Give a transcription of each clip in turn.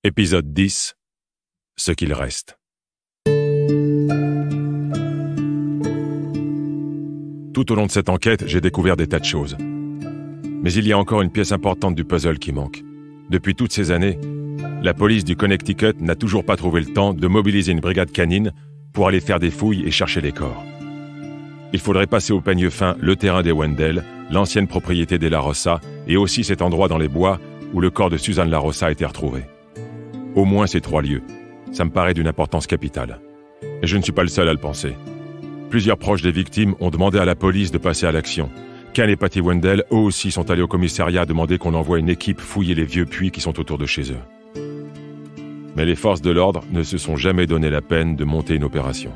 Épisode 10. Ce qu'il reste. Tout au long de cette enquête, j'ai découvert des tas de choses. Mais il y a encore une pièce importante du puzzle qui manque. Depuis toutes ces années, la police du Connecticut n'a toujours pas trouvé le temps de mobiliser une brigade canine pour aller faire des fouilles et chercher les corps. Il faudrait passer au peigne fin le terrain des Wendell, l'ancienne propriété des La Rosa, et aussi cet endroit dans les bois où le corps de Suzanne La Rosa a été retrouvé. Au moins ces 3 lieux. Ça me paraît d'une importance capitale. Et je ne suis pas le seul à le penser. Plusieurs proches des victimes ont demandé à la police de passer à l'action. Ken et Patty Wendell, eux aussi, sont allés au commissariat demander qu'on envoie une équipe fouiller les vieux puits qui sont autour de chez eux. Mais les forces de l'ordre ne se sont jamais donné la peine de monter une opération.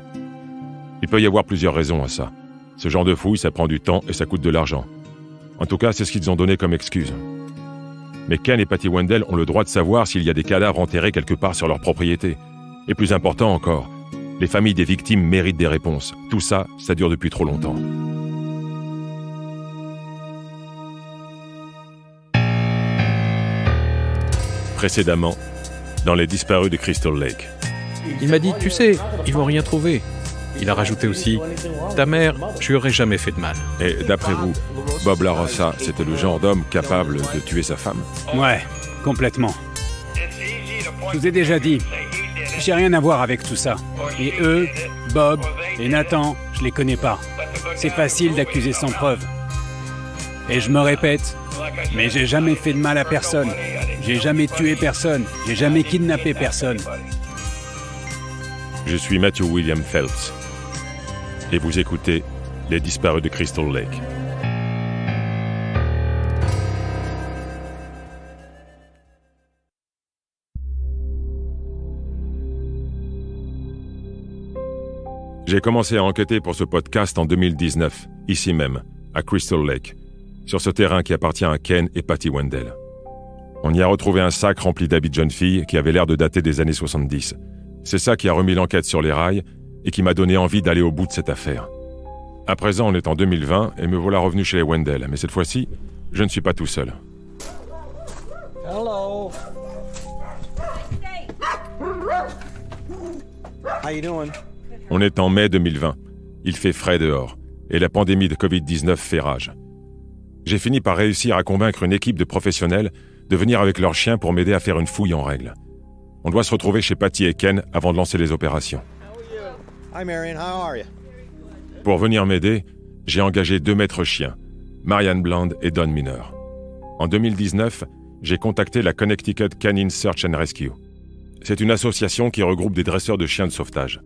Il peut y avoir plusieurs raisons à ça. Ce genre de fouille, ça prend du temps et ça coûte de l'argent. En tout cas, c'est ce qu'ils ont donné comme excuse. Mais Ken et Patty Wendell ont le droit de savoir s'il y a des cadavres enterrés quelque part sur leur propriété. Et plus important encore, les familles des victimes méritent des réponses. Tout ça, ça dure depuis trop longtemps. Précédemment, dans les disparus de Crystal Lake. Il m'a dit, tu sais, ils vont rien trouver. Il a rajouté aussi, ta mère, je lui aurais jamais fait de mal. Et d'après vous, Bob La Rosa, c'était le genre d'homme capable de tuer sa femme? Ouais, complètement. Je vous ai déjà dit, j'ai rien à voir avec tout ça. Et eux, Bob et Nathan, je les connais pas. C'est facile d'accuser sans preuve. Et je me répète, mais j'ai jamais fait de mal à personne. J'ai jamais tué personne. J'ai jamais kidnappé personne. Je suis Matthew William Phelps. Et vous écoutez Les disparus de Crystal Lake. J'ai commencé à enquêter pour ce podcast en 2019, ici même, à Crystal Lake, sur ce terrain qui appartient à Ken et Patty Wendell. On y a retrouvé un sac rempli d'habits de jeunes filles qui avait l'air de dater des années 70. C'est ça qui a remis l'enquête sur les rails et qui m'a donné envie d'aller au bout de cette affaire. À présent, on est en 2020 et me voilà revenu chez les Wendell, mais cette fois-ci, je ne suis pas tout seul. Hello. How you doing? On est en mai 2020. Il fait frais dehors et la pandémie de Covid-19 fait rage. J'ai fini par réussir à convaincre une équipe de professionnels de venir avec leurs chiens pour m'aider à faire une fouille en règle. On doit se retrouver chez Patty et Ken avant de lancer les opérations. Hi Marion, how are you? Pour venir m'aider, j'ai engagé 2 maîtres chiens, Marianne Bland et Don Miner. En 2019, j'ai contacté la Connecticut Canine Search and Rescue. C'est une association qui regroupe des dresseurs de chiens de sauvetage.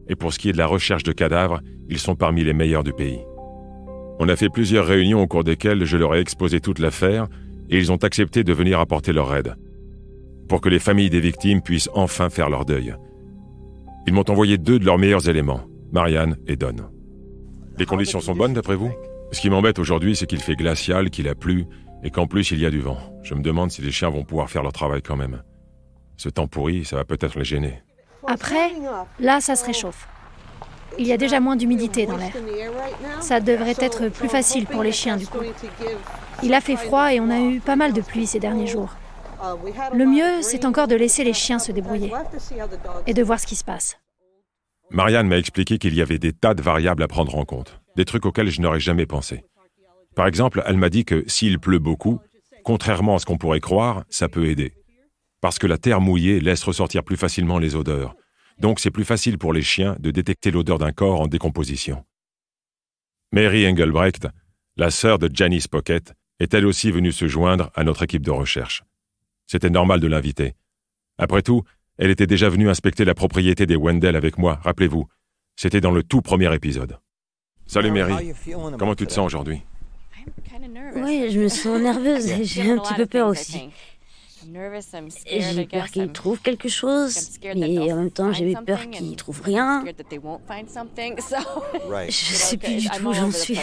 Et pour ce qui est de la recherche de cadavres, ils sont parmi les meilleurs du pays. On a fait plusieurs réunions au cours desquelles je leur ai exposé toute l'affaire et ils ont accepté de venir apporter leur aide, pour que les familles des victimes puissent enfin faire leur deuil. Ils m'ont envoyé 2 de leurs meilleurs éléments, Marianne et Don. Les conditions sont bonnes d'après vous? Ce qui m'embête aujourd'hui, c'est qu'il fait glacial, qu'il a plu, et qu'en plus il y a du vent. Je me demande si les chiens vont pouvoir faire leur travail quand même. Ce temps pourri, ça va peut-être les gêner. Après, là, ça se réchauffe. Il y a déjà moins d'humidité dans l'air. Ça devrait être plus facile pour les chiens, du coup. Il a fait froid et on a eu pas mal de pluie ces derniers jours. Le mieux, c'est encore de laisser les chiens se débrouiller et de voir ce qui se passe. Marianne m'a expliqué qu'il y avait des tas de variables à prendre en compte, des trucs auxquels je n'aurais jamais pensé. Par exemple, elle m'a dit que s'il pleut beaucoup, contrairement à ce qu'on pourrait croire, ça peut aider. Parce que la terre mouillée laisse ressortir plus facilement les odeurs. Donc c'est plus facile pour les chiens de détecter l'odeur d'un corps en décomposition. Mary Engelbrecht, la sœur de Janice Pocket, est elle aussi venue se joindre à notre équipe de recherche. C'était normal de l'inviter. Après tout, elle était déjà venue inspecter la propriété des Wendell avec moi, rappelez-vous. C'était dans le tout premier épisode. Salut Mary, comment tu te sens aujourd'hui? Oui, je me sens nerveuse et j'ai un petit peu peur aussi. J'ai peur qu'ils trouvent quelque chose, mais en même temps j'ai eu peur qu'ils trouvent rien. Je sais plus du tout où j'en suis.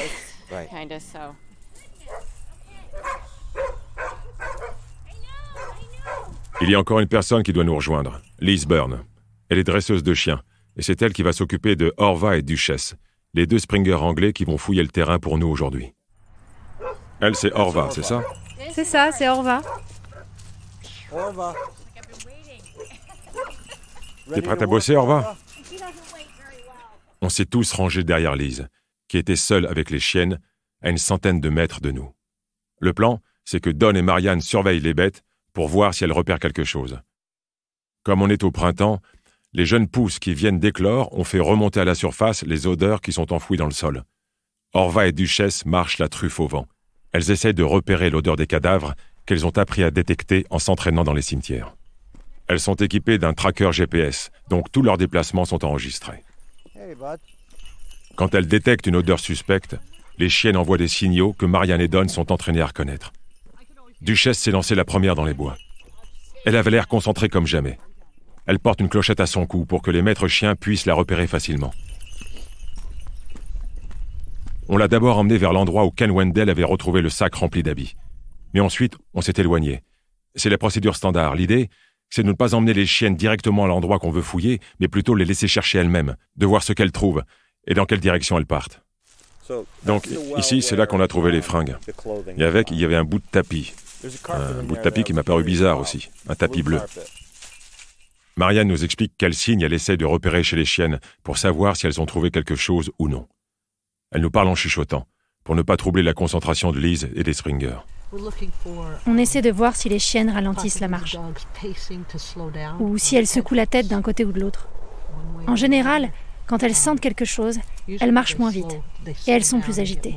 Il y a encore une personne qui doit nous rejoindre, Liz Byrne. Elle est dresseuse de chiens, et c'est elle qui va s'occuper de Orva et Duchesse, les 2 Springer anglais qui vont fouiller le terrain pour nous aujourd'hui. Elle, c'est Orva, c'est ça? C'est ça, c'est Orva. Orva. T'es prête à bosser, Orva? On s'est tous rangés derrière Liz, qui était seule avec les chiennes, à une centaine de mètres de nous. Le plan, c'est que Don et Marianne surveillent les bêtes pour voir si elles repèrent quelque chose. Comme on est au printemps, les jeunes pousses qui viennent d'éclore ont fait remonter à la surface les odeurs qui sont enfouies dans le sol. Orva et Duchesse marchent la truffe au vent. Elles essayent de repérer l'odeur des cadavres qu'elles ont appris à détecter en s'entraînant dans les cimetières. Elles sont équipées d'un tracker GPS, donc tous leurs déplacements sont enregistrés. Quand elles détectent une odeur suspecte, les chiennes envoient des signaux que Marianne et Don sont entraînées à reconnaître. Duchesse s'est lancée la première dans les bois. Elle avait l'air concentrée comme jamais. Elle porte une clochette à son cou pour que les maîtres chiens puissent la repérer facilement. On l'a d'abord emmenée vers l'endroit où Ken Wendell avait retrouvé le sac rempli d'habits. Mais ensuite, on s'est éloigné. C'est la procédure standard. L'idée, c'est de ne pas emmener les chiennes directement à l'endroit qu'on veut fouiller, mais plutôt les laisser chercher elles-mêmes, de voir ce qu'elles trouvent et dans quelle direction elles partent. Donc, ici, c'est là qu'on a trouvé les fringues. Et avec, il y avait un bout de tapis. Un bout de tapis qui m'a paru bizarre aussi, un tapis bleu. Marianne nous explique quels signes elle essaie de repérer chez les chiennes pour savoir si elles ont trouvé quelque chose ou non. Elle nous parle en chuchotant, pour ne pas troubler la concentration de Liz et des Springer. On essaie de voir si les chiennes ralentissent la marche, ou si elles secouent la tête d'un côté ou de l'autre. En général, quand elles sentent quelque chose, elles marchent moins vite, et elles sont plus agitées.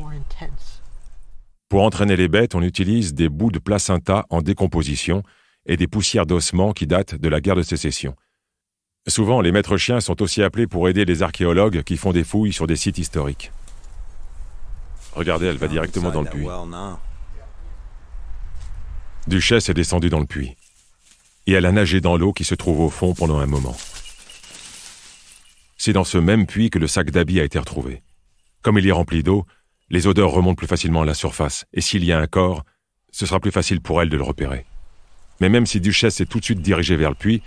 Pour entraîner les bêtes, on utilise des bouts de placenta en décomposition et des poussières d'ossements qui datent de la guerre de Sécession. Souvent, les maîtres chiens sont aussi appelés pour aider les archéologues qui font des fouilles sur des sites historiques. Regardez, elle va directement dans le puits. Duchesse est descendue dans le puits. Et elle a nagé dans l'eau qui se trouve au fond pendant un moment. C'est dans ce même puits que le sac d'habits a été retrouvé. Comme il est rempli d'eau, les odeurs remontent plus facilement à la surface. Et s'il y a un corps, ce sera plus facile pour elle de le repérer. Mais même si Duchesse s'est tout de suite dirigée vers le puits,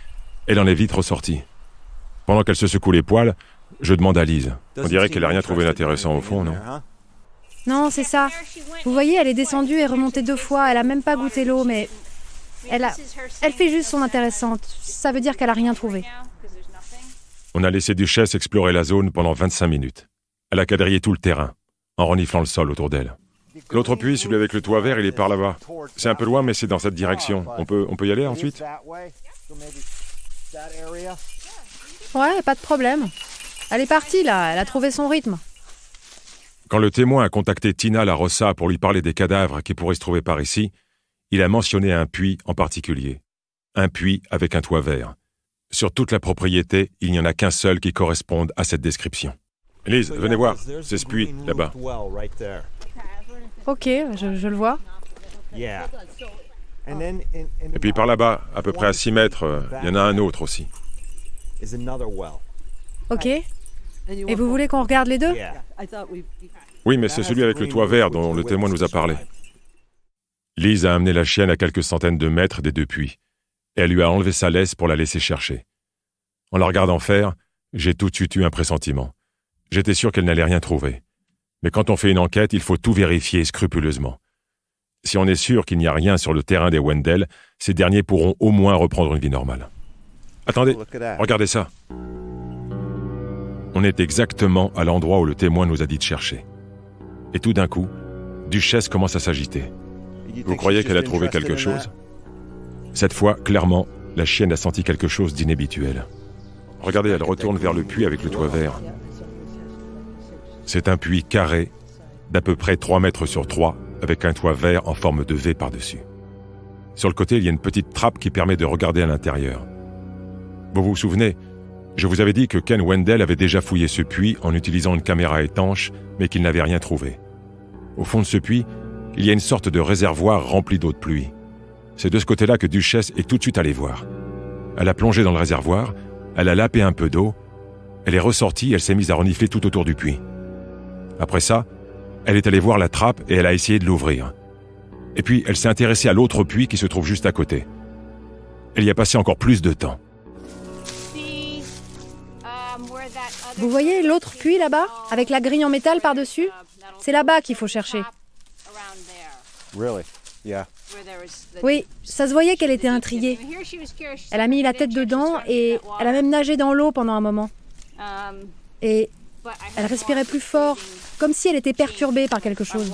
elle en est vite ressortie. Pendant qu'elle se secoue les poils, je demande à Liz. On dirait qu'elle n'a rien trouvé d'intéressant au fond, non? Non, c'est ça. Vous voyez, elle est descendue et remontée 2 fois. Elle a même pas goûté l'eau, mais elle fait juste son intéressante. Ça veut dire qu'elle a rien trouvé. On a laissé Duchesse explorer la zone pendant 25 minutes. Elle a quadrillé tout le terrain, en reniflant le sol autour d'elle. L'autre puits, celui avec le toit vert, il est par là-bas. C'est un peu loin, mais c'est dans cette direction. On peut y aller ensuite? Ouais, pas de problème. Elle est partie, là. Elle a trouvé son rythme. Quand le témoin a contacté Tina La Rossa pour lui parler des cadavres qui pourraient se trouver par ici, il a mentionné un puits en particulier. Un puits avec un toit vert. Sur toute la propriété, il n'y en a qu'un seul qui corresponde à cette description. Liz, venez voir. C'est ce puits, là-bas. Ok, je le vois. Et puis par là-bas, à peu près à 6 mètres, il y en a un autre aussi. Ok. Et vous voulez qu'on regarde les deux? Oui, mais c'est celui avec le toit vert dont le témoin nous a parlé. Liz a amené la chienne à quelques centaines de mètres des 2 puits, et elle lui a enlevé sa laisse pour la laisser chercher. En la regardant faire, j'ai tout de suite eu un pressentiment. J'étais sûr qu'elle n'allait rien trouver. Mais quand on fait une enquête, il faut tout vérifier scrupuleusement. Si on est sûr qu'il n'y a rien sur le terrain des Wendell, ces derniers pourront au moins reprendre une vie normale. Attendez, regardez ça. On est exactement à l'endroit où le témoin nous a dit de chercher. Et tout d'un coup, Duchesse commence à s'agiter. Vous croyez qu'elle a trouvé quelque chose? Cette fois, clairement, la chienne a senti quelque chose d'inhabituel. Regardez, elle retourne vers le puits avec le toit vert. C'est un puits carré, d'à peu près 3 mètres sur 3, avec un toit vert en forme de V par-dessus. Sur le côté, il y a une petite trappe qui permet de regarder à l'intérieur. Vous vous souvenez, je vous avais dit que Ken Wendell avait déjà fouillé ce puits en utilisant une caméra étanche, mais qu'il n'avait rien trouvé. Au fond de ce puits, il y a une sorte de réservoir rempli d'eau de pluie. C'est de ce côté-là que Duchesse est tout de suite allée voir. Elle a plongé dans le réservoir, elle a lapé un peu d'eau, elle est ressortie et elle s'est mise à renifler tout autour du puits. Après ça, elle est allée voir la trappe et elle a essayé de l'ouvrir. Et puis, elle s'est intéressée à l'autre puits qui se trouve juste à côté. Elle y a passé encore plus de temps. Vous voyez l'autre puits là-bas, avec la grille en métal par-dessus? C'est là-bas qu'il faut chercher. Oui, ça se voyait qu'elle était intriguée. Elle a mis la tête dedans et elle a même nagé dans l'eau pendant un moment. Et elle respirait plus fort, comme si elle était perturbée par quelque chose.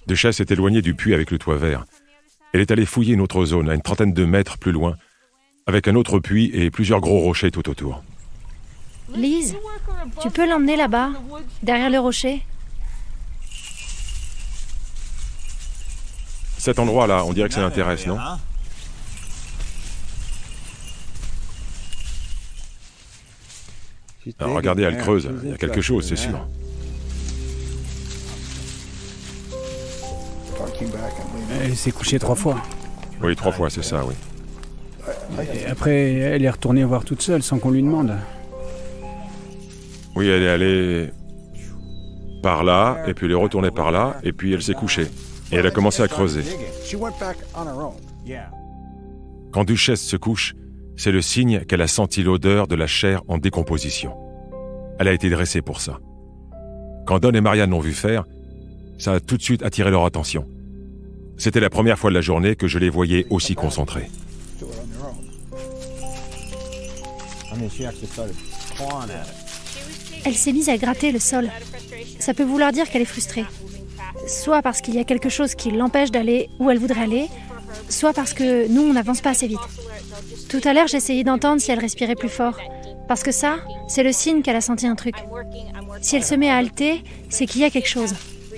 Duchess s'est éloignée du puits avec le toit vert. Elle est allée fouiller une autre zone, à une trentaine de mètres plus loin, avec un autre puits et plusieurs gros rochers tout autour. Liz, tu peux l'emmener là-bas, derrière le rocher? Cet endroit-là, on dirait que ça l'intéresse, non? Alors regardez, elle creuse. Il y a quelque chose, c'est sûr. Elle s'est couchée 3 fois. Oui, 3 fois, c'est ça, oui. Et après, elle est retournée voir toute seule sans qu'on lui demande. Oui, elle est allée par là, et puis elle est retournée par là, et puis elle s'est couchée. Et elle a commencé à creuser. Quand Duchess se couche, c'est le signe qu'elle a senti l'odeur de la chair en décomposition. Elle a été dressée pour ça. Quand Don et Marianne l'ont vu faire, ça a tout de suite attiré leur attention. C'était la première fois de la journée que je les voyais aussi concentrés. Elle s'est mise à gratter le sol. Ça peut vouloir dire qu'elle est frustrée. Soit parce qu'il y a quelque chose qui l'empêche d'aller où elle voudrait aller, soit parce que nous, on n'avance pas assez vite. Tout à l'heure, j'essayais d'entendre si elle respirait plus fort. Parce que ça, c'est le signe qu'elle a senti un truc. Si elle se met à halter, c'est qu'il y a quelque chose.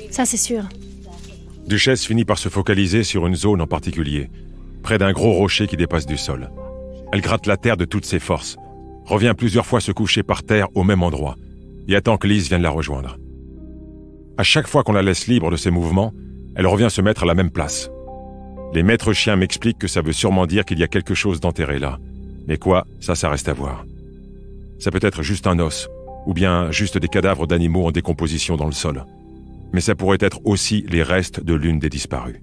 Ça, c'est sûr. Duchess finit par se focaliser sur une zone en particulier, près d'un gros rocher qui dépasse du sol. Elle gratte la terre de toutes ses forces, revient plusieurs fois se coucher par terre au même endroit, et attend que Liz vienne la rejoindre. À chaque fois qu'on la laisse libre de ses mouvements, elle revient se mettre à la même place. Les maîtres chiens m'expliquent que ça veut sûrement dire qu'il y a quelque chose d'enterré là. Mais quoi, ça reste à voir. Ça peut être juste un os, ou bien juste des cadavres d'animaux en décomposition dans le sol. Mais ça pourrait être aussi les restes de l'une des disparues.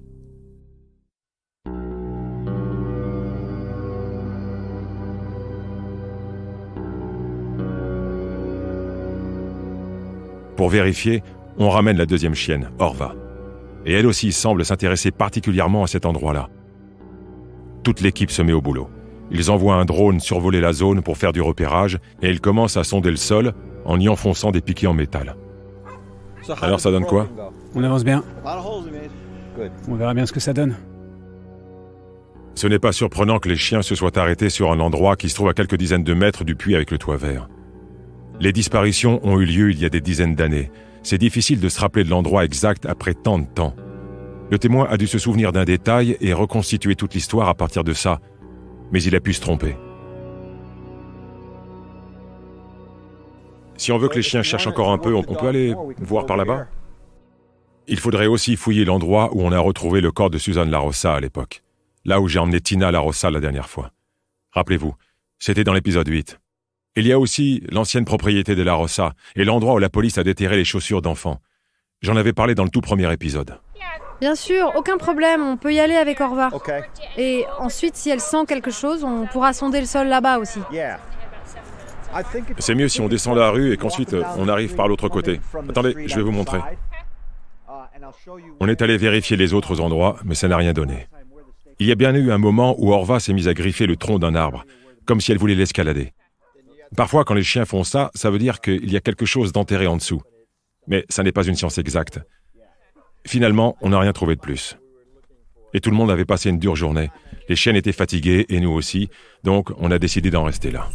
Pour vérifier, on ramène la deuxième chienne, Orva. Et elle aussi semble s'intéresser particulièrement à cet endroit-là. Toute l'équipe se met au boulot. Ils envoient un drone survoler la zone pour faire du repérage et ils commencent à sonder le sol en y enfonçant des piquets en métal. Alors ça donne quoi? On avance bien. On verra bien ce que ça donne. Ce n'est pas surprenant que les chiens se soient arrêtés sur un endroit qui se trouve à quelques dizaines de mètres du puits avec le toit vert. Les disparitions ont eu lieu il y a des dizaines d'années. C'est difficile de se rappeler de l'endroit exact après tant de temps. Le témoin a dû se souvenir d'un détail et reconstituer toute l'histoire à partir de ça. Mais il a pu se tromper. Si on veut que les chiens cherchent encore un peu, on peut aller voir par là-bas? Il faudrait aussi fouiller l'endroit où on a retrouvé le corps de Suzanne LaRossa à l'époque. Là où j'ai emmené Tina LaRossa la dernière fois. Rappelez-vous, c'était dans l'épisode 8. Il y a aussi l'ancienne propriété de LaRossa et l'endroit où la police a déterré les chaussures d'enfants. J'en avais parlé dans le tout premier épisode. Bien sûr, aucun problème, on peut y aller avec Orva. Et ensuite, si elle sent quelque chose, on pourra sonder le sol là-bas aussi. C'est mieux si on descend la rue et qu'ensuite on arrive par l'autre côté. Attendez, je vais vous montrer. On est allé vérifier les autres endroits, mais ça n'a rien donné. Il y a bien eu un moment où Orva s'est mise à griffer le tronc d'un arbre, comme si elle voulait l'escalader. Parfois, quand les chiens font ça, ça veut dire qu'il y a quelque chose d'enterré en dessous. Mais ça n'est pas une science exacte. Finalement, on n'a rien trouvé de plus. Et tout le monde avait passé une dure journée. Les chiennes étaient fatiguées, et nous aussi, donc on a décidé d'en rester là.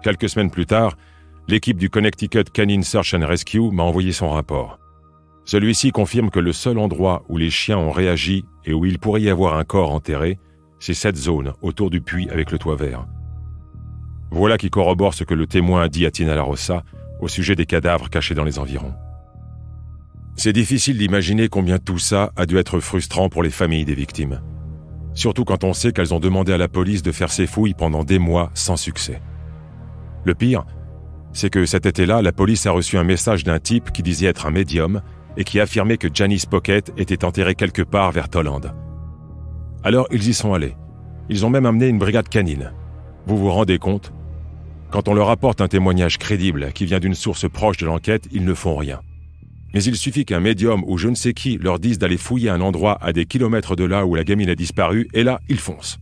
Quelques semaines plus tard, l'équipe du Connecticut Canine Search and Rescue m'a envoyé son rapport. Celui-ci confirme que le seul endroit où les chiens ont réagi et où il pourrait y avoir un corps enterré, c'est cette zone, autour du puits avec le toit vert. Voilà qui corrobore ce que le témoin a dit à Tina LaRossa au sujet des cadavres cachés dans les environs. C'est difficile d'imaginer combien tout ça a dû être frustrant pour les familles des victimes. Surtout quand on sait qu'elles ont demandé à la police de faire ces fouilles pendant des mois sans succès. Le pire, c'est que cet été-là, la police a reçu un message d'un type qui disait être un médium et qui affirmait que Janice Pocket était enterrée quelque part vers Tolland. Alors ils y sont allés, Ils ont même amené une brigade canine. Vous vous rendez compte? Quand on leur apporte un témoignage crédible qui vient d'une source proche de l'enquête, ils ne font rien. Mais il suffit qu'un médium ou je ne sais qui leur dise d'aller fouiller un endroit à des kilomètres de là où la gamine a disparu, et là, ils foncent.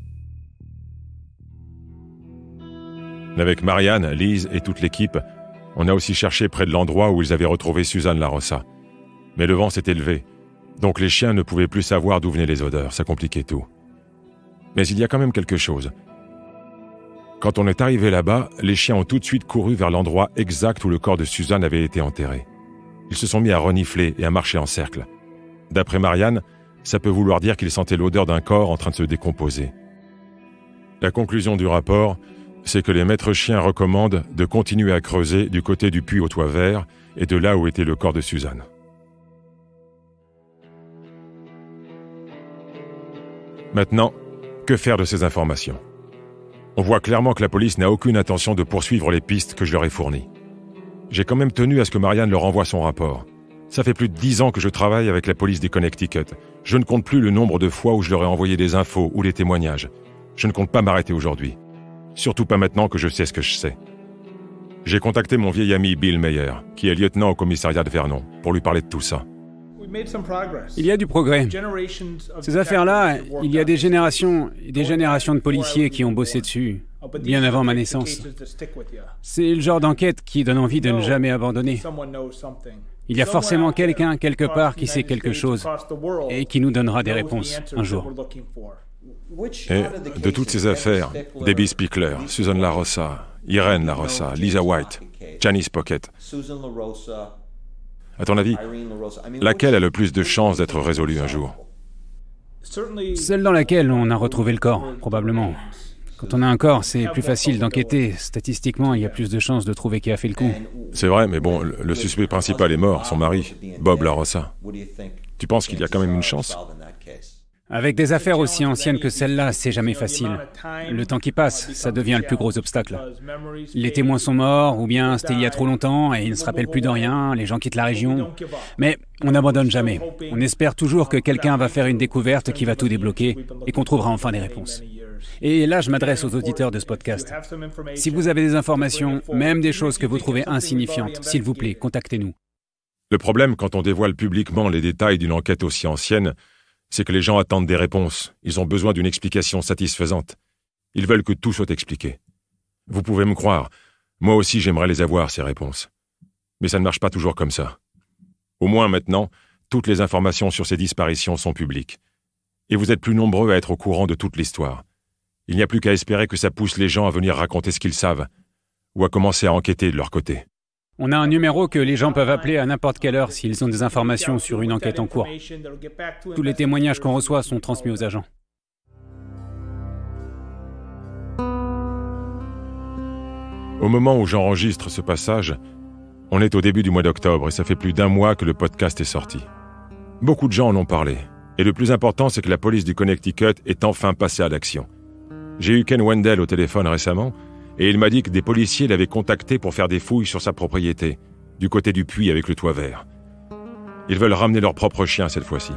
Avec Marianne, Lise et toute l'équipe, on a aussi cherché près de l'endroit où ils avaient retrouvé Suzanne LaRosa. Mais le vent s'était levé, donc les chiens ne pouvaient plus savoir d'où venaient les odeurs, ça compliquait tout. Mais il y a quand même quelque chose. Quand on est arrivé là-bas, les chiens ont tout de suite couru vers l'endroit exact où le corps de Suzanne avait été enterré. Ils se sont mis à renifler et à marcher en cercle. D'après Marianne, ça peut vouloir dire qu'ils sentaient l'odeur d'un corps en train de se décomposer. La conclusion du rapport, c'est que les maîtres chiens recommandent de continuer à creuser du côté du puits au toit vert et de là où était le corps de Suzanne. Maintenant, que faire de ces informations? On voit clairement que la police n'a aucune intention de poursuivre les pistes que je leur ai fournies. J'ai quand même tenu à ce que Marianne leur envoie son rapport. Ça fait plus de 10 ans que je travaille avec la police du Connecticut. Je ne compte plus le nombre de fois où je leur ai envoyé des infos ou des témoignages. Je ne compte pas m'arrêter aujourd'hui. Surtout pas maintenant que je sais ce que je sais. J'ai contacté mon vieil ami Bill Meyer, qui est lieutenant au commissariat de Vernon, pour lui parler de tout ça. Il y a du progrès. Ces affaires-là, il y a des générations et des générations de policiers qui ont bossé dessus, bien avant ma naissance. C'est le genre d'enquête qui donne envie de ne jamais abandonner. Il y a forcément quelqu'un, quelque part, qui sait quelque chose et qui nous donnera des réponses un jour. Et de toutes ces affaires, Debbie Spickler, Suzanne LaRosa, Irene LaRosa, Lisa White, Janice Pocket, à ton avis, laquelle a le plus de chances d'être résolue un jour? Celle dans laquelle on a retrouvé le corps, probablement. Quand on a un corps, c'est plus facile d'enquêter. Statistiquement, il y a plus de chances de trouver qui a fait le coup. C'est vrai, mais bon, le suspect principal est mort, son mari, Bob LaRosa. Tu penses qu'il y a quand même une chance? Avec des affaires aussi anciennes que celle-là, c'est jamais facile. Le temps qui passe, ça devient le plus gros obstacle. Les témoins sont morts, ou bien c'était il y a trop longtemps et ils ne se rappellent plus de rien, les gens quittent la région. Mais on n'abandonne jamais. On espère toujours que quelqu'un va faire une découverte qui va tout débloquer et qu'on trouvera enfin des réponses. Et là, je m'adresse aux auditeurs de ce podcast. Si vous avez des informations, même des choses que vous trouvez insignifiantes, s'il vous plaît, contactez-nous. Le problème, quand on dévoile publiquement les détails d'une enquête aussi ancienne, c'est que les gens attendent des réponses. Ils ont besoin d'une explication satisfaisante. Ils veulent que tout soit expliqué. Vous pouvez me croire, moi aussi j'aimerais les avoir, ces réponses. Mais ça ne marche pas toujours comme ça. Au moins maintenant, toutes les informations sur ces disparitions sont publiques. Et vous êtes plus nombreux à être au courant de toute l'histoire. Il n'y a plus qu'à espérer que ça pousse les gens à venir raconter ce qu'ils savent, ou à commencer à enquêter de leur côté. On a un numéro que les gens peuvent appeler à n'importe quelle heure s'ils ont des informations sur une enquête en cours. Tous les témoignages qu'on reçoit sont transmis aux agents. Au moment où j'enregistre ce passage, on est au début du mois d'octobre et ça fait plus d'1 mois que le podcast est sorti. Beaucoup de gens en ont parlé. Et le plus important, c'est que la police du Connecticut est enfin passée à l'action. J'ai eu Ken Wendell au téléphone récemment, et il m'a dit que des policiers l'avaient contacté pour faire des fouilles sur sa propriété, du côté du puits avec le toit vert. Ils veulent ramener leur propre chien cette fois-ci.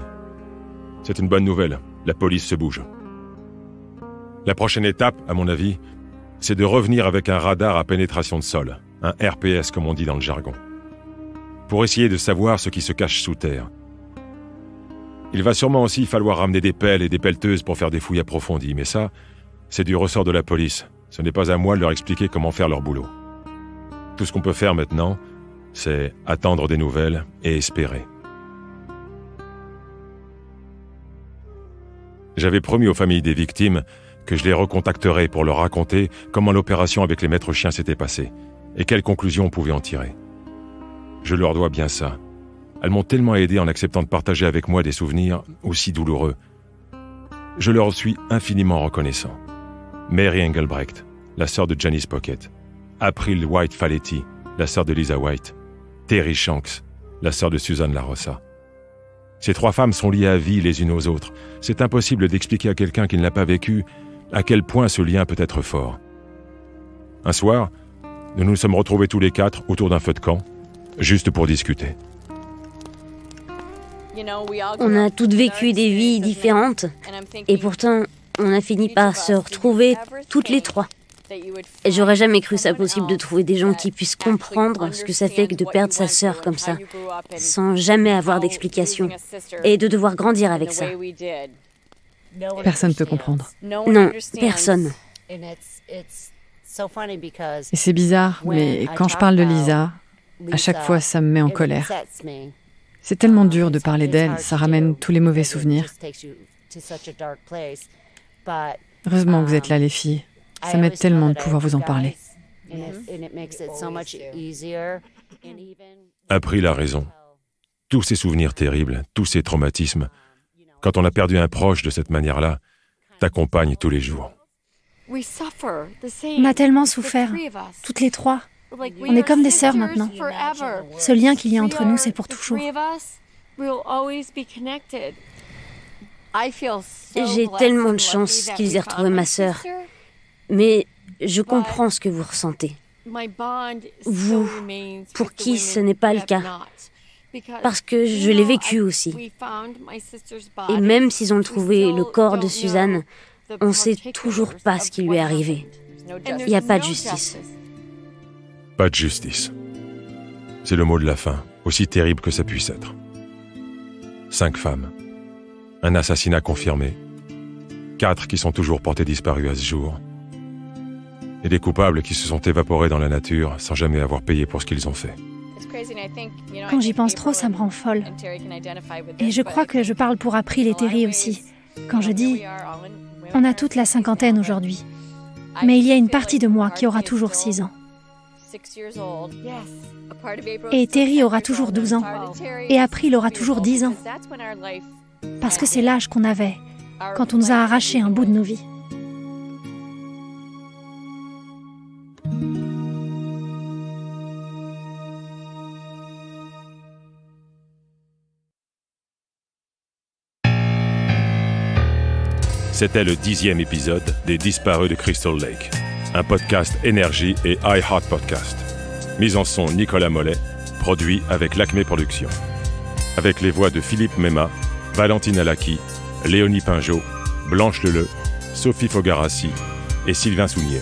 C'est une bonne nouvelle, la police se bouge. La prochaine étape, à mon avis, c'est de revenir avec un radar à pénétration de sol, un RPS comme on dit dans le jargon, pour essayer de savoir ce qui se cache sous terre. Il va sûrement aussi falloir ramener des pelles et des pelleteuses pour faire des fouilles approfondies, mais ça, c'est du ressort de la police. Ce n'est pas à moi de leur expliquer comment faire leur boulot. Tout ce qu'on peut faire maintenant, c'est attendre des nouvelles et espérer. J'avais promis aux familles des victimes que je les recontacterais pour leur raconter comment l'opération avec les maîtres chiens s'était passée et quelles conclusions on pouvait en tirer. Je leur dois bien ça. Elles m'ont tellement aidé en acceptant de partager avec moi des souvenirs aussi douloureux. Je leur suis infiniment reconnaissant. Mary Engelbrecht, la sœur de Janice Pocket, April White Faletti, la sœur de Lisa White, Terry Shanks, la sœur de Suzanne LaRosa. Ces 3 femmes sont liées à vie les unes aux autres. C'est impossible d'expliquer à quelqu'un qui ne l'a pas vécu à quel point ce lien peut être fort. Un soir, nous nous sommes retrouvés tous les 4 autour d'un feu de camp, juste pour discuter. On a toutes vécu des vies différentes, et pourtant, on a fini par se retrouver toutes les trois. Et j'aurais jamais cru ça possible de trouver des gens qui puissent comprendre ce que ça fait que de perdre sa sœur comme ça, sans jamais avoir d'explication, et de devoir grandir avec ça. Personne ne peut comprendre. Non, personne. Et c'est bizarre, mais quand je parle de Lisa, à chaque fois ça me met en colère. C'est tellement dur de parler d'elle, ça ramène tous les mauvais souvenirs. Heureusement que vous êtes là, les filles. Ça m'aide tellement de pouvoir vous en parler. April a raison. Tous ces souvenirs terribles, tous ces traumatismes, quand on a perdu un proche de cette manière-là, t'accompagnent tous les jours. On a tellement souffert, toutes les trois. On est comme des sœurs maintenant. Ce lien qu'il y a entre nous, c'est pour toujours. J'ai tellement de chance qu'ils aient retrouvé ma sœur. Mais je comprends ce que vous ressentez. Vous, pour qui ce n'est pas le cas. Parce que je l'ai vécu aussi. Et même s'ils ont trouvé le corps de Suzanne, on ne sait toujours pas ce qui lui est arrivé. Il n'y a pas de justice. Pas de justice. C'est le mot de la fin, aussi terrible que ça puisse être. 5 femmes. Un assassinat confirmé. 4 qui sont toujours portées disparues à ce jour. Et des coupables qui se sont évaporés dans la nature sans jamais avoir payé pour ce qu'ils ont fait. Quand j'y pense trop, ça me rend folle. Et je crois que je parle pour April et Terry aussi. Quand je dis, on a toute la cinquantaine aujourd'hui. Mais il y a une partie de moi qui aura toujours 6 ans. Et Terry aura toujours 12 ans. Et April aura toujours 10 ans. Parce que c'est l'âge qu'on avait quand on nous a arraché un bout de nos vies. C'était le 10e épisode des Disparus de Crystal Lake, un podcast Énergie et iHeart Podcast. Mise en son Nicolas Mollet, produit avec l'Acme Productions. Avec les voix de Philippe Mema, Valentine Alaki, Léonie Pinjot, Blanche Leleu, Sophie Fogarassi et Sylvain Sounier.